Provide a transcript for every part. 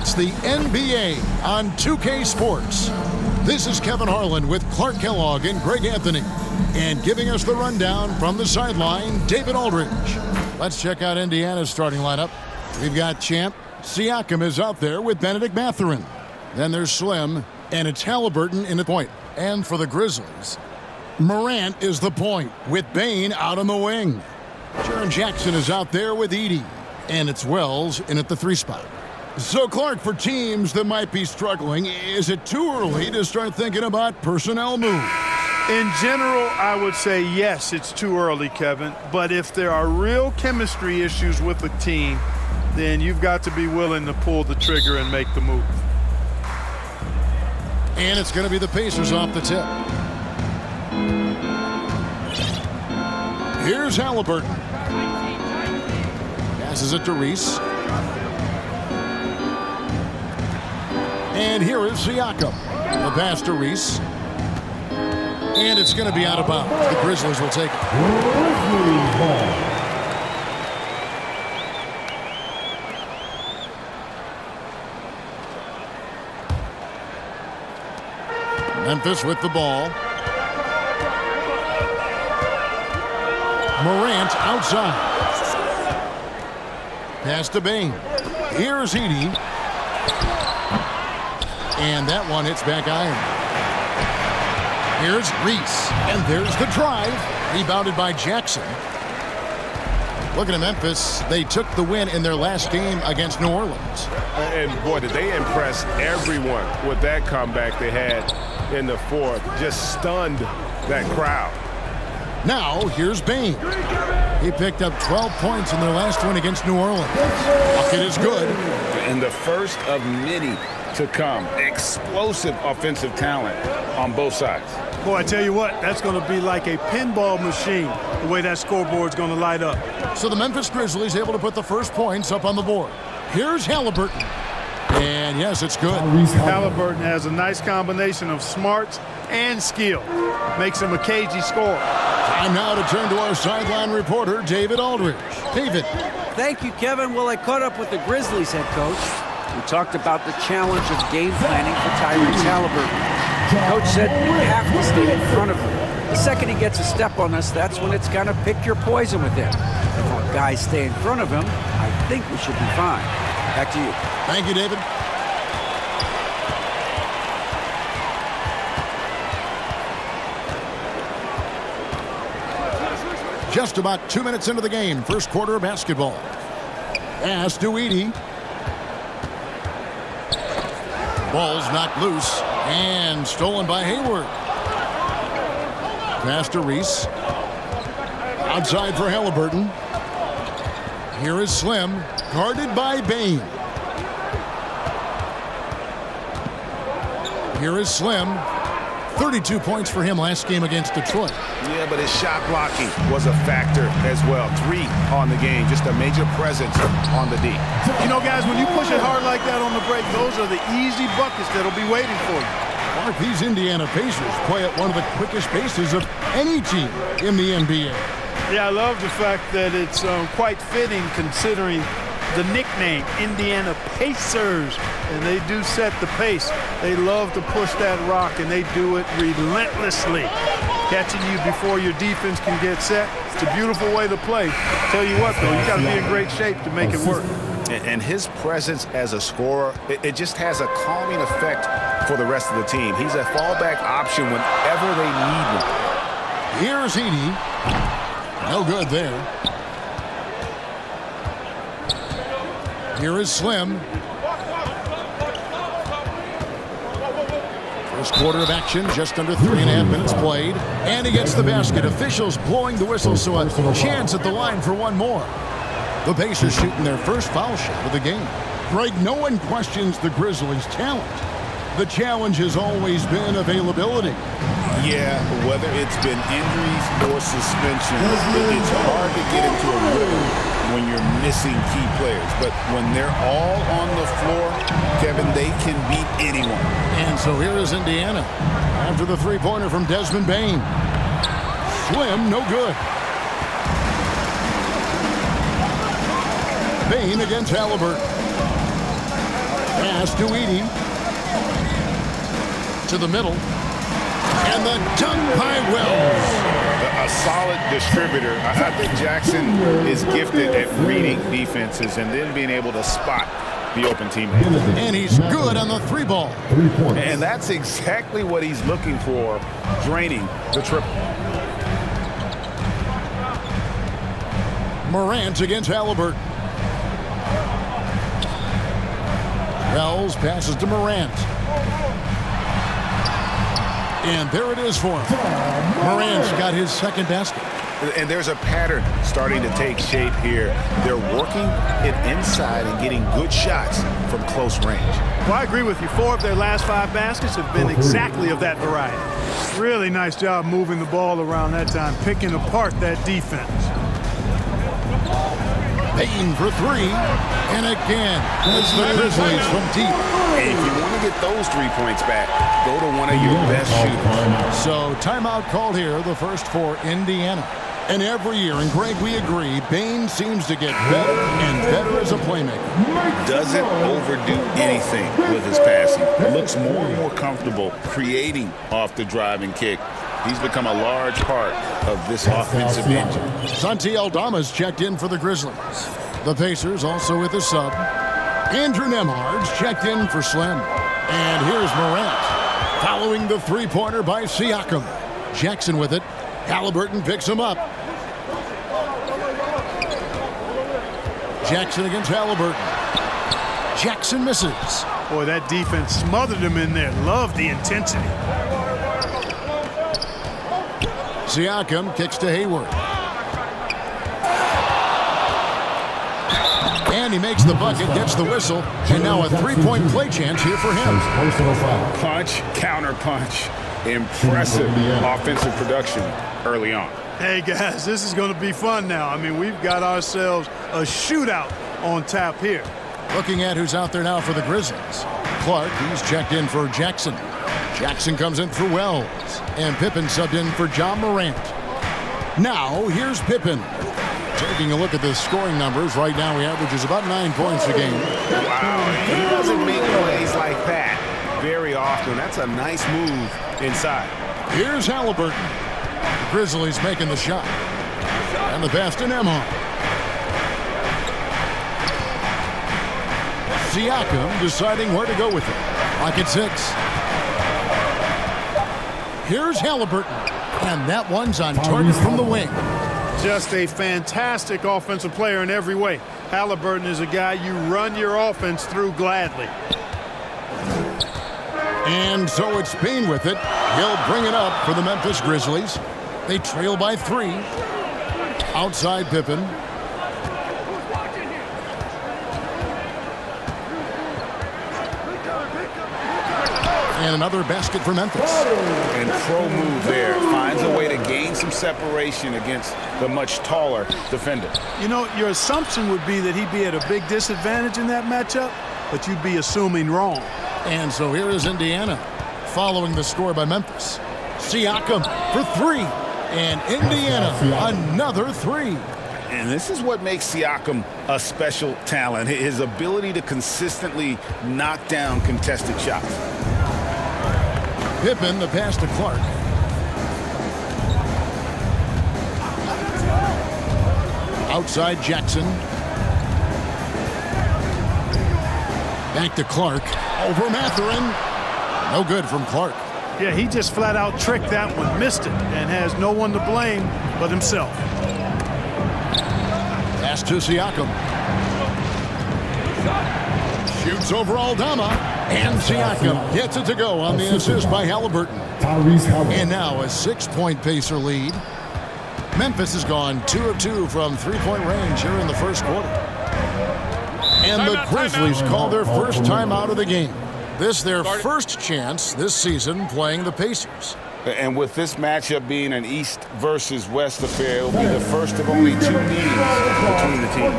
It's the NBA on 2K Sports. This is Kevin Harlan with Clark Kellogg and Greg Anthony. And giving us the rundown from the sideline, David Aldridge. Let's check out Indiana's starting lineup. We've got Champ. Siakam is out there with Benedict Mathurin. Then there's Slim, and it's Halliburton in the point. And for the Grizzlies, Morant is the point with Bane out on the wing. Jaren Jackson is out there with Edey. And it's Wells in at the 3 spot. So, Clark, for teams that might be struggling, is it too early to start thinking about personnel moves? In general, I would say yes, it's too early, Kevin. But if there are real chemistry issues with the team, then you've got to be willing to pull the trigger and make the move. And it's going to be the Pacers off the tip. Here's Halliburton. Passes it to Reese. And here is Siakam. The pass to Reese. And it's going to be out of bounds. The Grizzlies will take it. Memphis with the ball. Morant outside. Pass to Bane. Here's Edey. And that one hits back iron. Here's Reese. And there's the drive. Rebounded by Jackson. Looking at Memphis, they took the win in their last game against New Orleans. And boy, did they impress everyone with that comeback they had in the fourth. Just stunned that crowd. Now, here's Bane. He picked up 12 points in their last win against New Orleans. Bucket is good. And the first of many to come. Explosive offensive talent on both sides. Boy, I tell you what, that's going to be like a pinball machine, the way that scoreboard's going to light up. So the Memphis Grizzlies able to put the first points up on the board. Here's Halliburton. And yes, it's good. Halliburton has a nice combination of smarts and skill. Makes him a cagey scorer. Time now to turn to our sideline reporter, David Aldridge. David. Thank you, Kevin. Well, I caught up with the Grizzlies head coach. We talked about the challenge of game planning for Tyrese Halliburton. Coach said we have to stay in front of him. The second he gets a step on us, that's when it's going to pick your poison with him. If our guys stay in front of him, I think we should be fine. Back to you. Thank you, David. Just about 2 minutes into the game, first quarter of basketball. Pass to Edey. Ball's knocked loose and stolen by Hayward. Pass to Reese. Outside for Halliburton. Here is Slim, guarded by Bane. Here is Slim. 32 points for him last game against Detroit. Yeah, but his shot blocking was a factor as well. 3 on the game, just a major presence on the D. You know, guys, when you push it hard like that on the break, those are the easy buckets that'll be waiting for you. Mark, these Indiana Pacers play at one of the quickest paces of any team in the NBA. Yeah, I love the fact that it's quite fitting considering the nickname, Indiana Pacers, and they do set the pace. They love to push that rock, and they do it relentlessly. Catching you before your defense can get set. It's a beautiful way to play. Tell you what, though, you got to be in great shape to make it work. And his presence as a scorer, it just has a calming effect for the rest of the team. He's a fallback option whenever they need one. Here's Edey. No good there. Here is Slim. First quarter of action, just under 3.5 minutes played. And he gets the basket. Officials blowing the whistle, so a chance at the line for one more. The Pacers shooting their first foul shot of the game. Greg, no one questions the Grizzlies' talent. The challenge has always been availability. Yeah, whether it's been injuries or suspensions, it's hard to get into a rhythm when you're missing key players. But when they're all on the floor, Kevin, they can beat anyone. And so here is Indiana. After the three-pointer from Desmond Bane. Slim, no good. Bane against Halliburton. Pass to Edey. To the middle. And the dunk by Wells. A solid distributor. I think Jackson is gifted at reading defenses and then being able to spot the open teammate. And he's good on the three ball. And that's exactly what he's looking for, draining the triple. Morant against Halliburton. Wells passes to Morant. And there it is for him. Morant's got his second basket. And there's a pattern starting to take shape here. They're working it inside and getting good shots from close range. Well, I agree with you. 4 of their last 5 baskets have been exactly of that variety. Really nice job moving the ball around that time, picking apart that defense. Payton for 3. And again, it's the Grizzlies from deep. And if you want to get those 3 points back, go to one of your best shooters. So timeout called here, the first for Indiana. And every year, and Greg, we agree, Bane seems to get better and better as a playmaker. Doesn't overdo anything with his passing. Looks more and more comfortable creating off the driving kick. He's become a large part of this offensive engine. Santi Aldama's checked in for the Grizzlies. The Pacers also with a sub. Andrew Nembhard's checked in for Slim. And here's Morant. Following the three-pointer by Siakam. Jackson with it. Halliburton picks him up. Jackson against Halliburton. Jackson misses. Boy, that defense smothered him in there. Love the intensity. Siakam kicks to Hayward. And he makes the bucket, gets the whistle, and now a three-point play chance here for him. Punch, counter punch. Impressive offensive production early on. Hey, guys, this is going to be fun now. I mean, we've got ourselves a shootout on tap here. Looking at who's out there now for the Grizzlies. Clark, he's checked in for Jackson. Jackson comes in for Wells. And Pippen subbed in for John Morant. Now, here's Pippen. Taking a look at the scoring numbers, right now he averages about 9 points a game. Wow, he doesn't make plays like that very often. That's a nice move inside. Here's Halliburton. The Grizzlies making the shot. And the pass to Nembhard. Siakam deciding where to go with it. Pocket 6. Here's Halliburton. And that one's on target from the wing. Just a fantastic offensive player in every way. Halliburton is a guy you run your offense through gladly. And so it's Payne with it. He'll bring it up for the Memphis Grizzlies. They trail by 3. Outside Pippen. And another basket for Memphis. And pro move there. Finds a way to gain some separation against the much taller defender. You know, your assumption would be that he'd be at a big disadvantage in that matchup, but you'd be assuming wrong. And so here is Indiana following the score by Memphis. Siakam for 3. And Indiana another 3. And this is what makes Siakam a special talent. His ability to consistently knock down contested shots. Pippen, the pass to Clark. Outside Jackson. Back to Clark. Over Mathurin. No good from Clark. Yeah, he just flat out tricked that one, missed it, and has no one to blame but himself. Pass to Siakam. Shoots over Aldama. And Siakam gets it to go on the assist by Halliburton. And now a 6-point Pacer lead. Memphis has gone 2 of 2 from three-point range here in the first quarter. And the Grizzlies call their first timeout of the game. This their first chance this season playing the Pacers. And with this matchup being an East versus West affair, it'll be the first of only 2 meetings between the teams.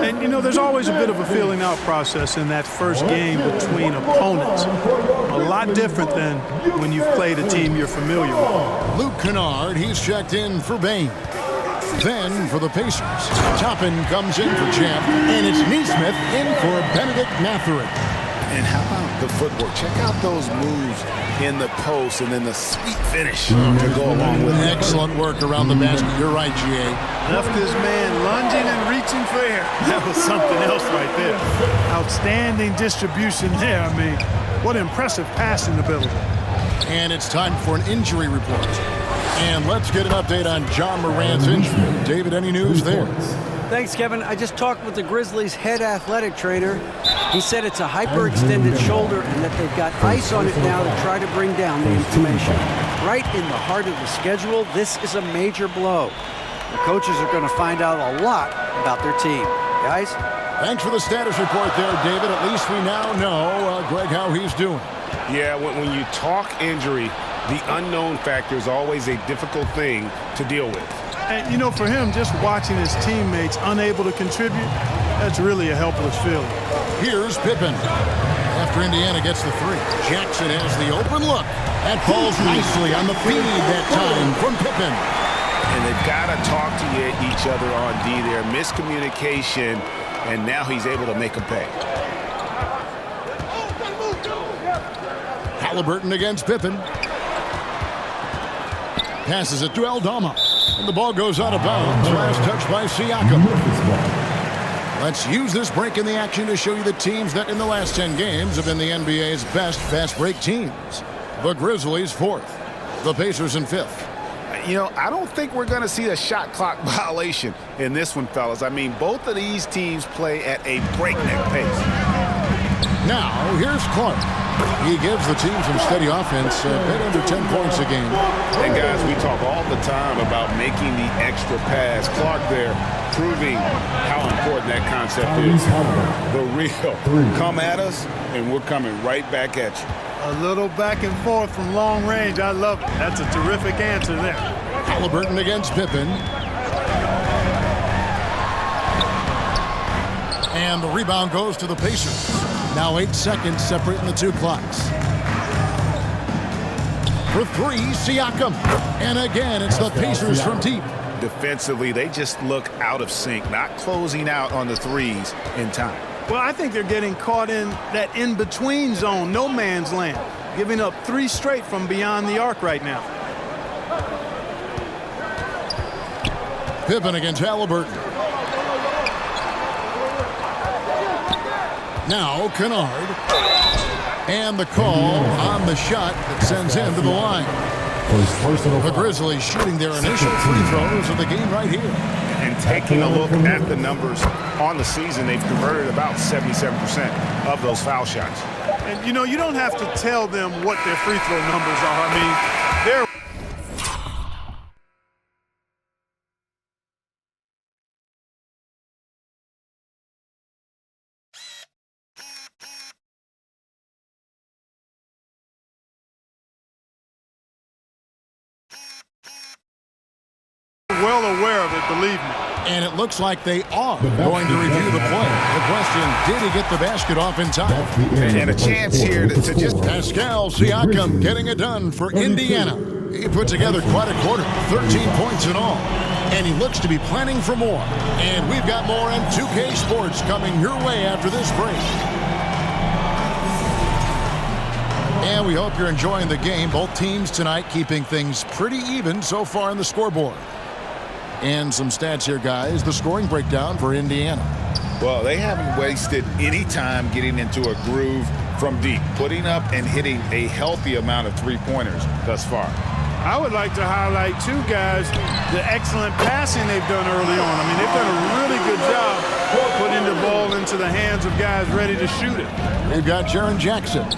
And, you know, there's always a bit of a feeling out process in that first game between opponents. A lot different than when you've played a team you're familiar with. Luke Kennard, he's checked in for Bane. Then for the Pacers, Toppin comes in for Champ, and it's Neesmith in for Benedict Mathurin. And how about the footwork? Check out those moves in the post and then the sweet finish to go along with it. Excellent work around the basket. You're right, G.A. Left his man lunging and reaching for air. That was something else right there. Outstanding distribution there. I mean, what impressive passing ability. And it's time for an injury report. And let's get an update on John Morant's injury. David, any news there? Thanks, Kevin. I just talked with the Grizzlies' head athletic trainer. He said it's a hyperextended shoulder and that they've got ice on it now to try to bring down the inflammation. Right in the heart of the schedule, this is a major blow. The coaches are going to find out a lot about their team. Guys? Thanks for the status report there, David. At least we now know, Greg, how he's doing. Yeah, when you talk injury, the unknown factor is always a difficult thing to deal with. And, you know, for him, just watching his teammates unable to contribute, that's really a helpless feeling. Here's Pippen. After Indiana gets the three, Jackson has the open look. That falls nicely on the feed that time from Pippen. And they've got to talk to each other on D there. Miscommunication, and now he's able to make a pay. Halliburton against Pippen. Passes it to Aldama. And the ball goes out of bounds. Last touch by Siakam. Let's use this break in the action to show you the teams that in the last 10 games have been the NBA's best fast break teams. The Grizzlies 4th. The Pacers in 5th. You know, I don't think we're going to see a shot clock violation in this one, fellas. I mean, both of these teams play at a breakneck pace. Now, here's Clark. He gives the team some steady offense, a bit under 10 points a game. And guys, we talk all the time about making the extra pass. Clark there proving how important that concept is. The real. Come at us, and we're coming right back at you. A little back and forth from long range. I love it. That's a terrific answer there. Halliburton against Pippen. And the rebound goes to the Pacers. Now 8 seconds separating the two clocks. For three, Siakam. And again, it's the Pacers from deep. Defensively, they just look out of sync, not closing out on the threes in time. Well, I think they're getting caught in that in-between zone, no man's land, giving up 3 straight from beyond the arc right now. Pippen against Halliburton. Now Kennard. And the call on the shot that sends him to the line. The Grizzlies shooting their initial free throws of the game right here. And taking a look at the numbers on the season, they've converted about 77% of those foul shots. And, you know, you don't have to tell them what their free throw numbers are. I mean, they're well aware of it, believe me. And it looks like they are going to review the play. The question, did he get the basket off in time? And a chance here to just... Pascal Siakam getting it done for Indiana. He put together quite a quarter, 13 points in all. And he looks to be planning for more. And we've got more on 2K Sports coming your way after this break. And we hope you're enjoying the game. Both teams tonight keeping things pretty even so far in the scoreboard. And some stats here, guys. The scoring breakdown for Indiana. Well, they haven't wasted any time getting into a groove from deep, putting up and hitting a healthy amount of three-pointers thus far. I would like to highlight, too, guys, the excellent passing they've done early on. I mean, they've done a really good job putting the ball into the hands of guys ready to shoot it. They've got Jaren Jackson.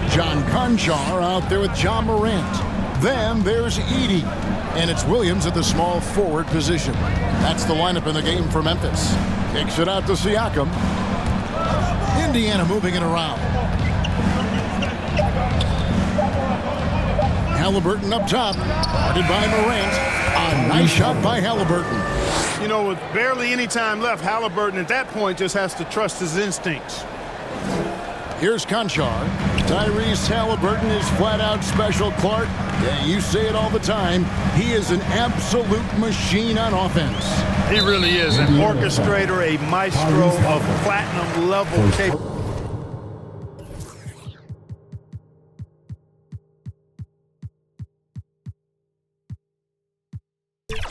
John Conchar out there with John Morant. Then there's Edey. And it's Williams at the small forward position. That's the lineup in the game for Memphis. Kicks it out to Siakam. Indiana moving it around. Halliburton up top. Guarded by Morant. A nice shot by Halliburton. You know, with barely any time left, Halliburton at that point just has to trust his instincts. Here's Conchar. Tyrese Halliburton is flat-out special, Clark. Yeah, you say it all the time. He is an absolute machine on offense. He really is an orchestrator, a maestro of platinum-level capability.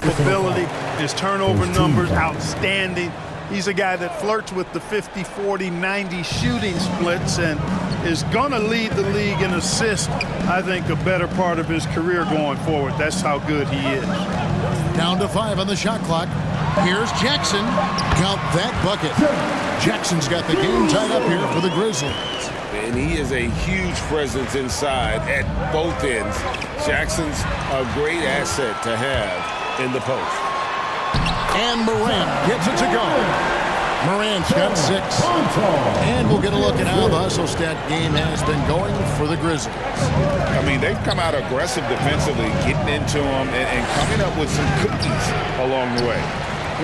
ability, his turnover numbers, outstanding. He's a guy that flirts with the 50, 40, 90 shooting splits and is going to lead the league in assists, I think, a better part of his career going forward. That's how good he is. Down to 5 on the shot clock. Here's Jackson. Count that bucket. Jackson's got the game tied up here for the Grizzlies. And he is a huge presence inside at both ends. Jackson's a great asset to have in the post. And Morant gets it to go. Morant's got 6. And we'll get a look at how the hustle stat game has been going for the Grizzlies. I mean, they've come out aggressive defensively, getting into them and coming up with some cookies along the way.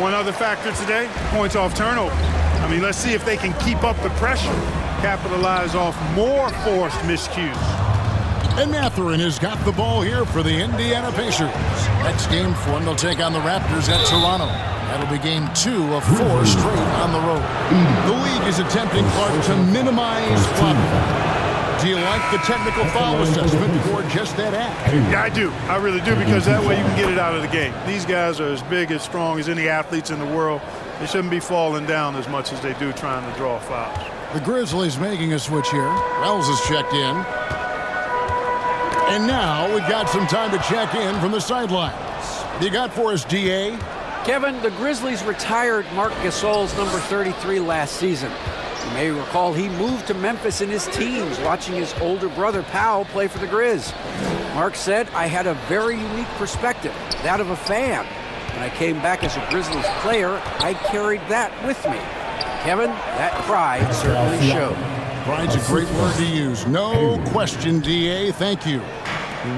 One other factor today, points off turnover. I mean, let's see if they can keep up the pressure, capitalize off more forced miscues. And Mathurin has got the ball here for the Indiana Pacers. Next game for them, they'll take on the Raptors at Toronto. That'll be game 2 of 4 straight on the road. The league is attempting, Clark, to minimize flopping. Do you like the technical foul assessment for just that act? Yeah, I do. I really do, because that way you can get it out of the game. These guys are as big, as strong as any athletes in the world. They shouldn't be falling down as much as they do trying to draw fouls. The Grizzlies making a switch here. Wells is checked in. And now we've got some time to check in from the sidelines. You got for us, DA? Kevin, the Grizzlies retired Marc Gasol's number 33 last season. You may recall he moved to Memphis in his teens, watching his older brother Powell play for the Grizz. Marc said, "I had a very unique perspective, that of a fan. When I came back as a Grizzlies player, I carried that with me." Kevin, that pride certainly showed. Pride's a great word to use. No question, DA. Thank you.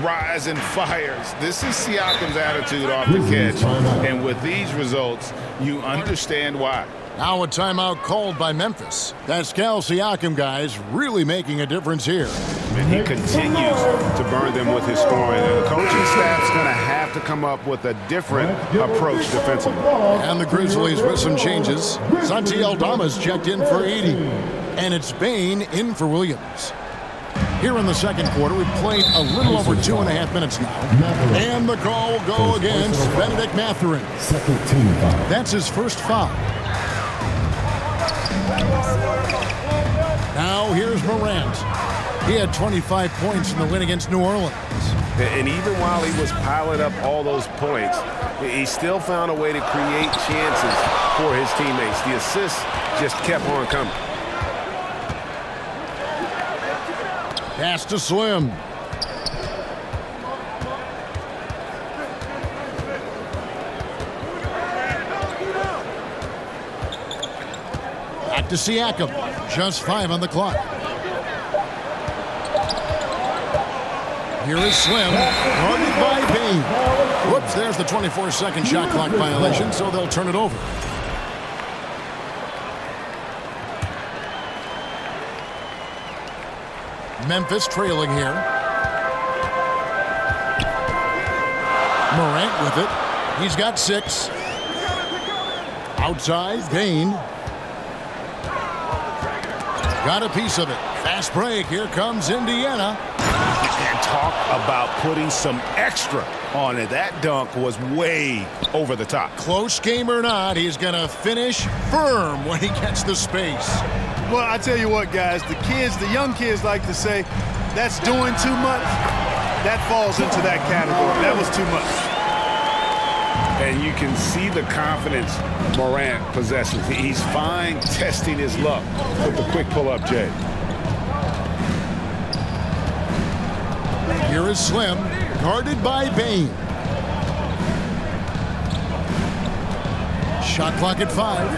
Rise and fires. This is Siakam's attitude off the catch. And with these results, you understand why. Now a timeout called by Memphis. Pascal Siakam, guys, really making a difference here. And he continues to burn them with his scoring. And the coaching staff's going to have to come up with a different approach defensively. And the Grizzlies with some changes. Santi Aldama's checked in for 80. And it's Bane in for Williams. Here in the second quarter, we've played a little over 2.5 minutes now. And the call will go against Benedict Mathurin. That's his first foul. Now here's Morant. He had 25 points in the win against New Orleans. And even while he was piling up all those points, he still found a way to create chances for his teammates. The assists just kept on coming. Pass to Slim. Back to Siakam. Just 5 on the clock. Here is Slim. Guarded by Bane. Whoops, there's the 24-second shot clock violation, so they'll turn it over. Memphis trailing here. Morant with it. He's got 6. Outside, Bane. Got a piece of it. Fast break. Here comes Indiana. And talk about putting some extra on it. That dunk was way over the top. Close game or not, he's going to finish firm when he gets the space. Well, I tell you what, guys, the young kids like to say, that's doing too much. That falls into that category. That was too much. And you can see the confidence Morant possesses. He's fine testing his luck with the quick pull-up, Jay. Here is Slim, guarded by Bane. Shot clock at 5.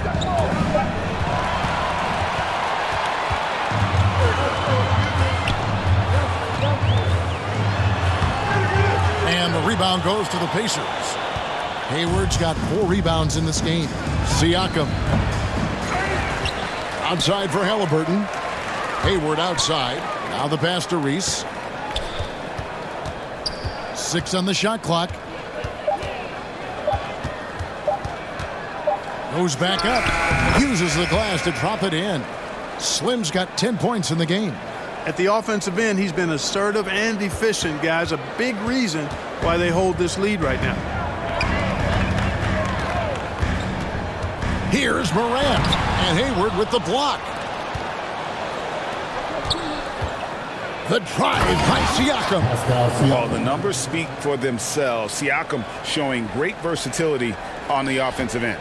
And the rebound goes to the Pacers. Hayward's got 4 rebounds in this game. Siakam. Outside for Halliburton. Hayward outside. Now the pass to Reese. 6 on the shot clock. Goes back up. Uses the glass to drop it in. Slim's got 10 points in the game. At the offensive end, he's been assertive and efficient, guys. A big reason why they hold this lead right now. Here's Morant, and Hayward with the block. The drive by Siakam. Oh, the numbers speak for themselves. Siakam showing great versatility on the offensive end.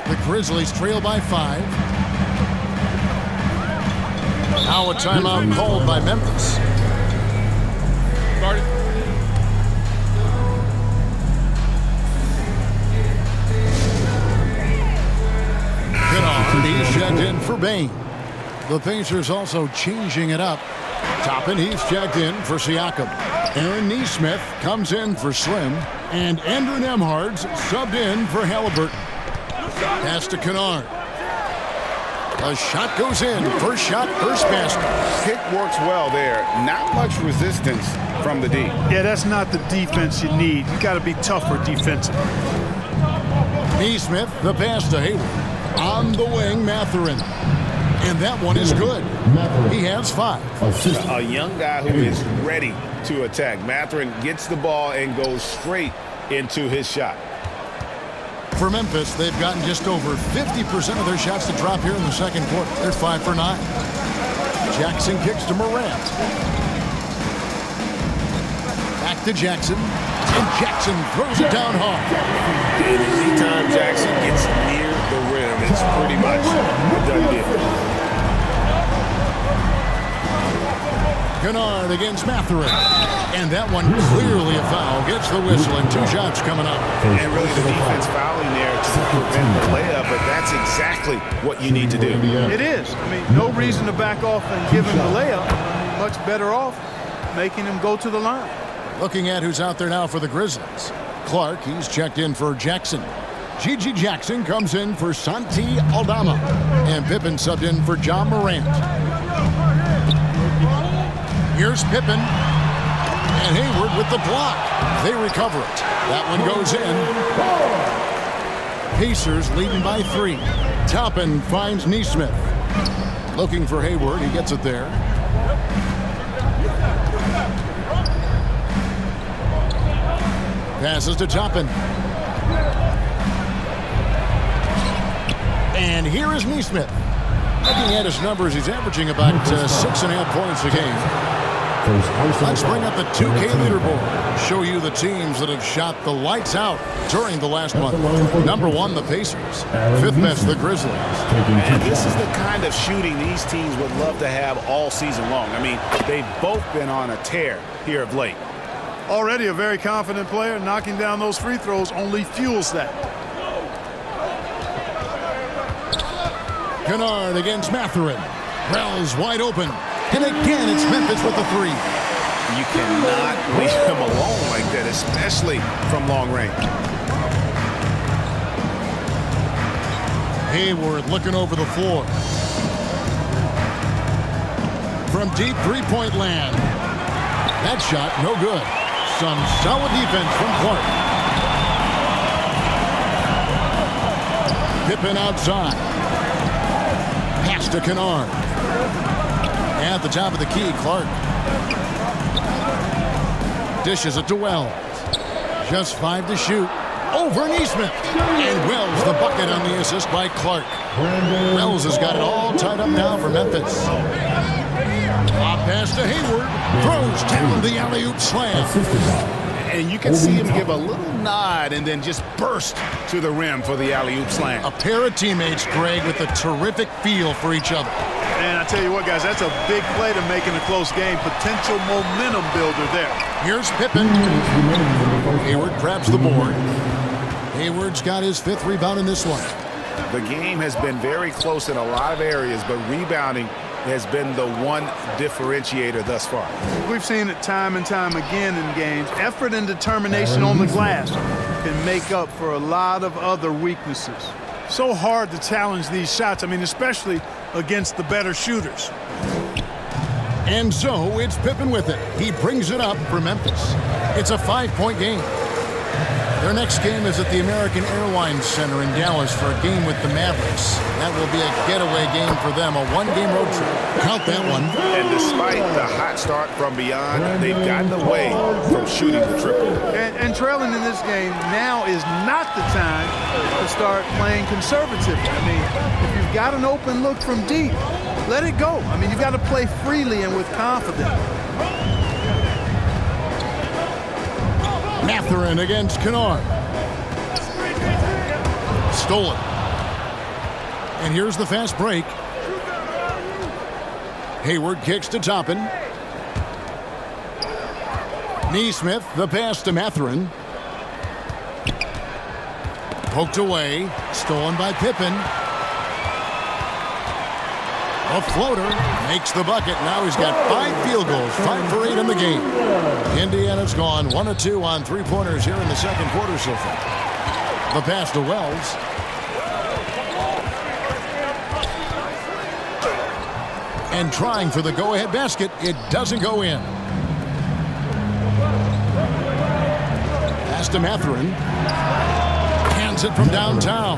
The Grizzlies trail by 5. Now a timeout called by Memphis. Kennard, he's checked in for Bane. The Pacers also changing it up. Toppin, he's checked in for Siakam. Aaron Nesmith comes in for Slim. And Andrew Nembhard's subbed in for Halliburton. Pass to Kennard. A shot goes in. First shot, first basket. Kick works well there. Not much resistance from the D. Yeah, that's not the defense you need. You got to be tougher defensively. Nesmith, the pass to Hayward. On the wing, Mathurin. And that one is good. He has 5. A young guy who is ready to attack. Mathurin gets the ball and goes straight into his shot. For Memphis, they've gotten just over 50% of their shots to drop here in the second quarter. They're 5 for 9. Jackson kicks to Morant. Back to Jackson. And Jackson throws it down hard. And anytime Jackson gets near the rim, it's pretty much a done deal. Kennard against Mathurin. And that one clearly a foul. Gets the whistle and 2 shots coming up. And really the defense fouling there to prevent the layup, but that's exactly what you need to do. It is. I mean, no reason to back off and give him the layup. Much better off making him go to the line. Looking at who's out there now for the Grizzlies. Clark, he's checked in for Jackson. Gigi Jackson comes in for Santi Aldama. And Pippen subbed in for John Morant. Here's Pippen. And Hayward with the block. They recover it. That one goes in. Pacers leading by 3. Toppin finds Nesmith. Looking for Hayward. He gets it there. Passes to Toppin. And here is Nesmith. Looking at his numbers, he's averaging about 6.5 points a game. Let's bring up the 2K leaderboard. Show you the teams that have shot the lights out during the last month. Number 1, the Pacers. 5th best, the Grizzlies. And this is the kind of shooting these teams would love to have all season long. I mean, they've both been on a tear here of late. Already a very confident player. Knocking down those free throws only fuels that. Kennard against Mathurin. Wells wide open. And again, it's Memphis with the 3. You cannot leave him alone like that, especially from long range. Hayward looking over the floor. From deep three-point land. That shot, no good. Some solid defense from Clark. Pippen outside. Pass to Kennard. At the top of the key, Clark. Dishes it to Wells. Just 5 to shoot. Over Nesmith. And Wells the bucket on the assist by Clark. Wells has got it all tied up now for Memphis. Top pass to Hayward. Throws down the alley-oop slam. And you can see him give a little nod and then just burst to the rim for the alley-oop slam. A pair of teammates, Greg, with a terrific feel for each other. And I tell you what, guys, that's a big play to make in a close game. Potential momentum builder there. Here's Pippen. Hayward grabs the board. Hayward's got his 5th rebound in this one. The game has been very close in a lot of areas, but rebounding has been the one differentiator thus far. We've seen it time and time again in games. Effort and determination on the glass can make up for a lot of other weaknesses. So hard to challenge these shots. I mean, especially against the better shooters. And so it's Pippen with it. He brings it up for Memphis. It's a 5-point game. Their next game is at the American Airlines Center in Dallas for a game with the Mavericks. That will be a getaway game for them, a 1-game road trip. Count that one. And despite the hot start from beyond. They've gotten away from shooting the triple. And trailing in this game now is not the time to start playing conservative. I mean, if you've got an open look from deep, let it go. I mean, you've got to play freely and with confidence. Mathurin against Kennard. Stolen. And here's the fast break. Hayward kicks to Toppin. Neesmith, the pass to Mathurin. Poked away. Stolen by Pippen. A floater makes the bucket. Now he's got 5 field goals, 5 for 8 in the game. Indiana's gone 1 of 2 on 3-pointers here in the second quarter so far. The pass to Wells. And trying for the go-ahead basket. It doesn't go in. Pass to Mathurin. Hands it from downtown.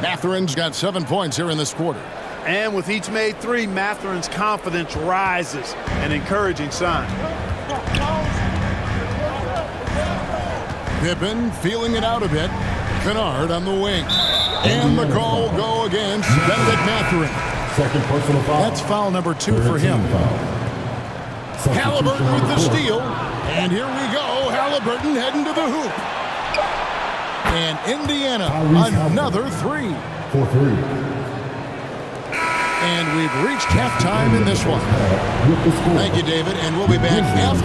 Mathurin's got 7 points here in this quarter. And with each made 3, Mathurin's confidence rises. An encouraging sign. Pippen feeling it out a bit. Kennard on the wing. And the call will go against Benedict Mathurin. Second personal foul. That's foul number 2 for him. Halliburton with the steal. And here we go. Halliburton heading to the hoop. And Indiana, another 3. For 3. And we've reached halftime in this one. Thank you, David. And we'll be back after.